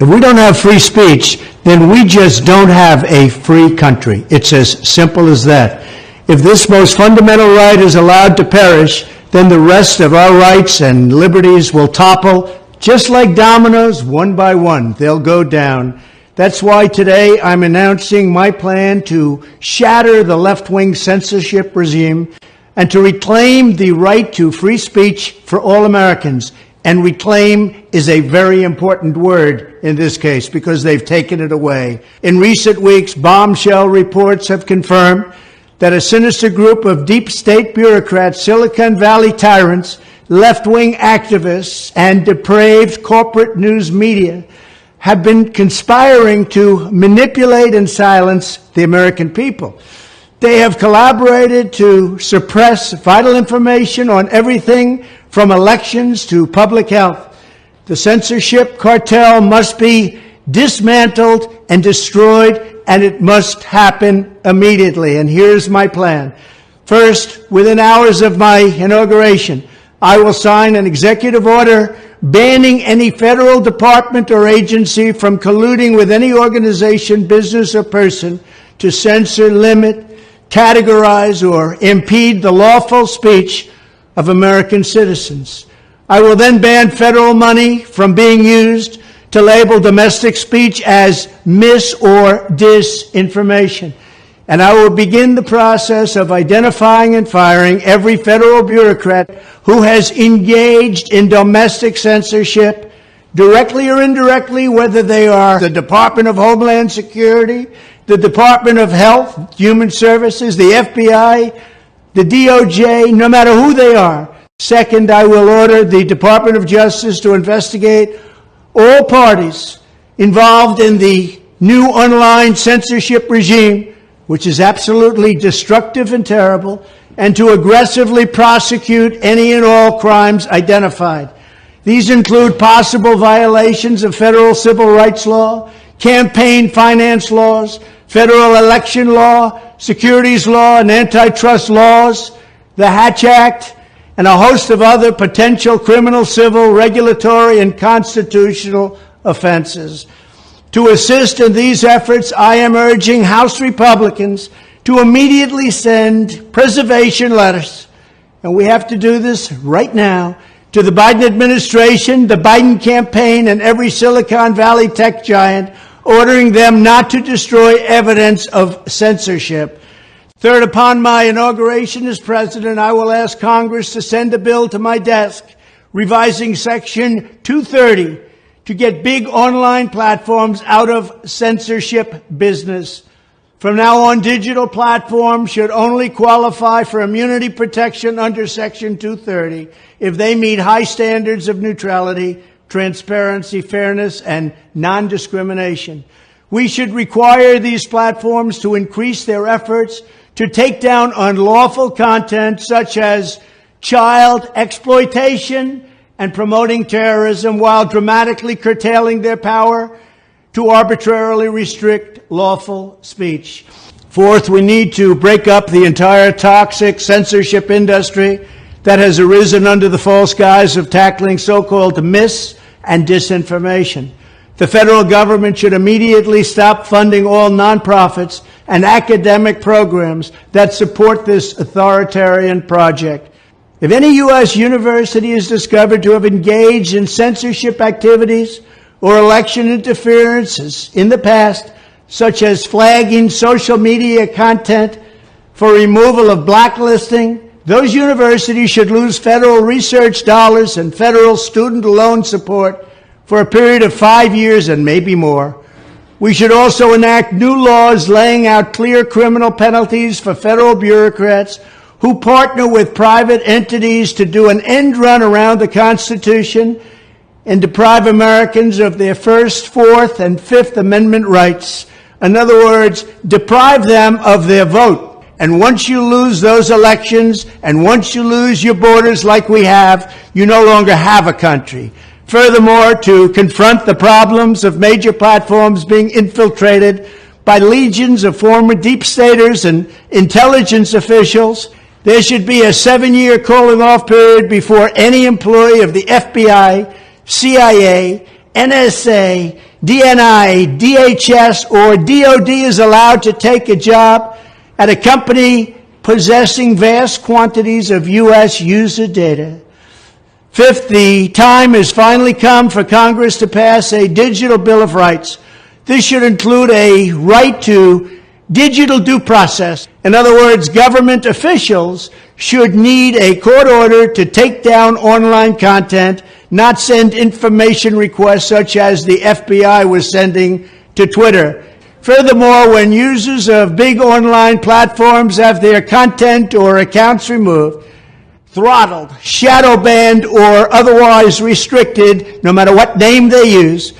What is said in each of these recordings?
If we don't have free speech, then we just don't have a free country. It's as simple as that. If this most fundamental right is allowed to perish, then the rest of our rights and liberties will topple, just like dominoes, one by one. They'll go down. That's why today I'm announcing my plan to shatter the left-wing censorship regime and to reclaim the right to free speech for all Americans. And reclaim is a very important word in this case because they've taken it away. In recent weeks, bombshell reports have confirmed that a sinister group of deep state bureaucrats, Silicon Valley tyrants, left-wing activists, and depraved corporate news media have been conspiring to manipulate and silence the American people. They have collaborated to suppress vital information on everything from elections to public health. The censorship cartel must be dismantled and destroyed, and it must happen immediately. And here's my plan. First, within hours of my inauguration, I will sign an executive order banning any federal department or agency from colluding with any organization, business, or person to censor, limit, categorize, or impede the lawful speech of American citizens. I will then ban federal money from being used to label domestic speech as mis- or disinformation. And I will begin the process of identifying and firing every federal bureaucrat who has engaged in domestic censorship, directly or indirectly, whether they are the Department of Homeland Security, the Department of Health, Human Services, the FBI, the DOJ, no matter who they are. Second, I will order the Department of Justice to investigate all parties involved in the new online censorship regime, which is absolutely destructive and terrible, and to aggressively prosecute any and all crimes identified. These include possible violations of federal civil rights law, campaign finance laws, federal election law, securities law, and antitrust laws, the Hatch Act, and a host of other potential criminal, civil, regulatory, and constitutional offenses. To assist in these efforts, I am urging House Republicans to immediately send preservation letters, and we have to do this right now, to the Biden administration, the Biden campaign, and every Silicon Valley tech giant, ordering them not to destroy evidence of censorship. Third, upon my inauguration as president, I will ask Congress to send a bill to my desk revising Section 230 to get big online platforms out of censorship business. From now on, digital platforms should only qualify for immunity protection under Section 230 if they meet high standards of neutrality, transparency, fairness, and non-discrimination. We should require these platforms to increase their efforts to take down unlawful content such as child exploitation and promoting terrorism, while dramatically curtailing their power to arbitrarily restrict lawful speech. Fourth, we need to break up the entire toxic censorship industry that has arisen under the false guise of tackling so-called mis- and disinformation. The federal government should immediately stop funding all nonprofits and academic programs that support this authoritarian project. If any U.S. university is discovered to have engaged in censorship activities or election interferences in the past, such as flagging social media content for removal of blacklisting, those universities should lose federal research dollars and federal student loan support for a period of 5 years and maybe more. We should also enact new laws laying out clear criminal penalties for federal bureaucrats who partner with private entities to do an end run around the Constitution and deprive Americans of their First, Fourth, and Fifth Amendment rights. In other words, deprive them of their vote. And once you lose those elections, and once you lose your borders like we have, you no longer have a country. Furthermore, to confront the problems of major platforms being infiltrated by legions of former deep staters and intelligence officials, there should be a 7-year cooling-off period before any employee of the FBI, CIA, NSA, DNI, DHS, or DOD is allowed to take a job at a company possessing vast quantities of U.S. user data. Fifth, the time has finally come for Congress to pass a digital Bill of Rights. This should include a right to digital due process. In other words, government officials should need a court order to take down online content, not send information requests such as the FBI was sending to Twitter. Furthermore, when users of big online platforms have their content or accounts removed, throttled, shadow banned, or otherwise restricted, no matter what name they use,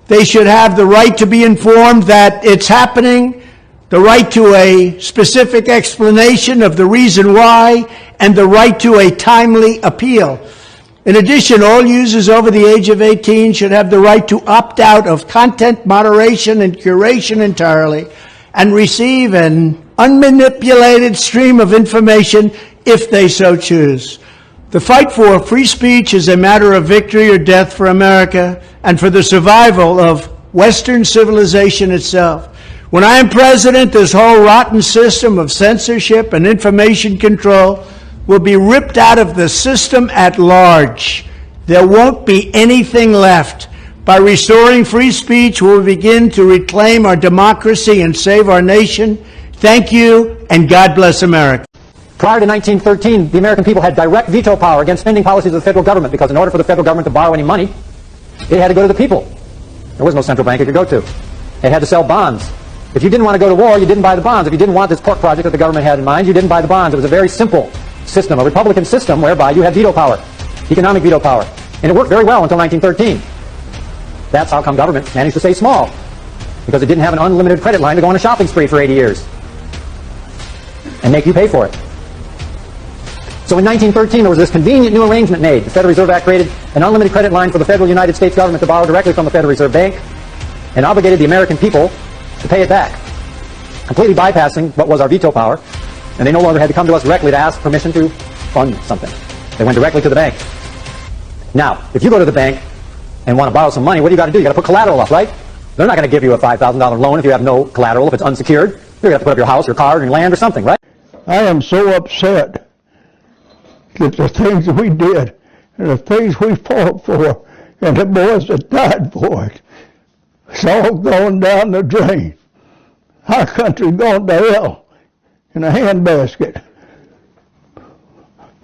they should have the right to be informed that it's happening, the right to a specific explanation of the reason why, and the right to a timely appeal. In addition, all users over the age of 18 should have the right to opt out of content moderation and curation entirely and receive an unmanipulated stream of information if they so choose. The fight for free speech is a matter of victory or death for America and for the survival of Western civilization itself. When I am president, this whole rotten system of censorship and information control will be ripped out of the system at large. There won't be anything left. By restoring free speech, we'll begin to reclaim our democracy and save our nation. Thank you, and God bless America. Prior to 1913, the American people had direct veto power against spending policies of the federal government, because in order for the federal government to borrow any money, it had to go to the people. There was no central bank it could go to. It had to sell bonds. If you didn't want to go to war, you didn't buy the bonds. If you didn't want this pork project that the government had in mind, you didn't buy the bonds. It was a very simple system, a Republican system whereby you had veto power, economic veto power. And it worked very well until 1913. That's how come government managed to stay small, because it didn't have an unlimited credit line to go on a shopping spree for 80 years and make you pay for it. So in 1913, there was this convenient new arrangement made. The Federal Reserve Act created an unlimited credit line for the federal United States government to borrow directly from the Federal Reserve Bank and obligated the American people to pay it back, completely bypassing what was our veto power. And they no longer had to come to us directly to ask permission to fund something. They went directly to the bank. Now, if you go to the bank and want to borrow some money, what do you got to do? You got to put collateral up, right? They're not going to give you a $5,000 loan if you have no collateral, if it's unsecured. You're going to have to put up your house, your car, your land, or something, right? I am so upset that the things we did and the things we fought for and the boys that died for it, it's all going down the drain. Our country gone to hell in a handbasket.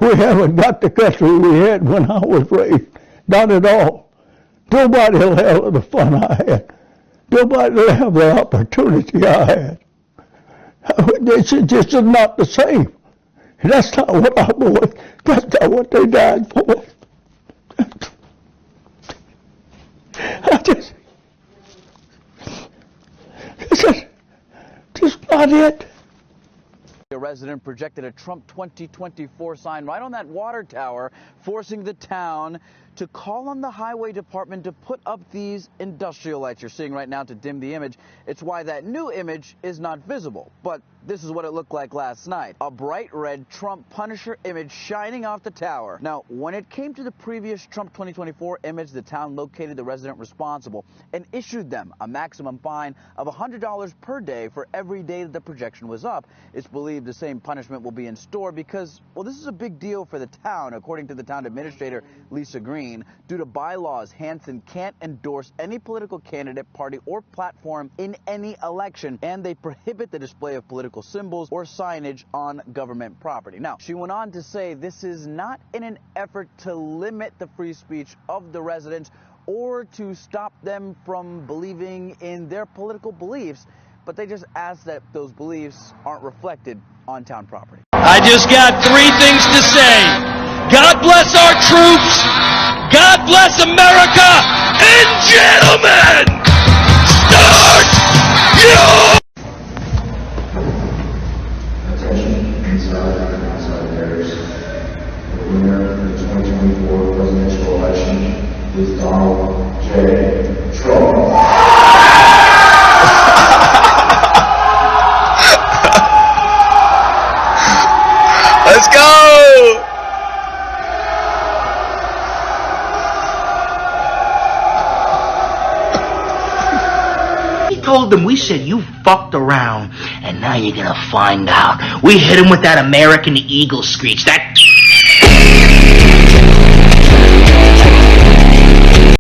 We haven't got the country we had when I was raised. Not at all. Nobody will have the fun I had. Nobody will have the opportunity I had. This is not the same. That's not what our boys, that's not what they died for. Just not it. A resident projected a Trump 2024 sign right on that water tower, forcing the town to call on the highway department to put up these industrial lights you're seeing right now to dim the image. It's why that new image is not visible. But this is what it looked like last night. A bright red TrumpPunisher image shining off the tower. Now, when it came to the previous Trump 2024 image, the town located the resident responsible and issued them a maximum fine of $100 per day for every day that the projection was up. It's believed the same punishment will be in store because, well, this is a big deal for the town, according to the town administrator, Lisa Green. Due to bylaws, Hansen can't endorse any political candidate, party, or platform in any election, and they prohibit the display of political symbols or signage on government property. Now, she went on to say this is not in an effort to limit the free speech of the residents or to stop them from believing in their political beliefs, but they just ask that those beliefs aren't reflected on town property. I just got three things to say. God bless our troops, God bless America, and gentlemen, start your... Attention, inside and outside areas. The winner of the 2024 presidential election is Donald J. Trump. Let's go! told them, we said, you fucked around, and now you're gonna find out. We hit him with that American Eagle screech, that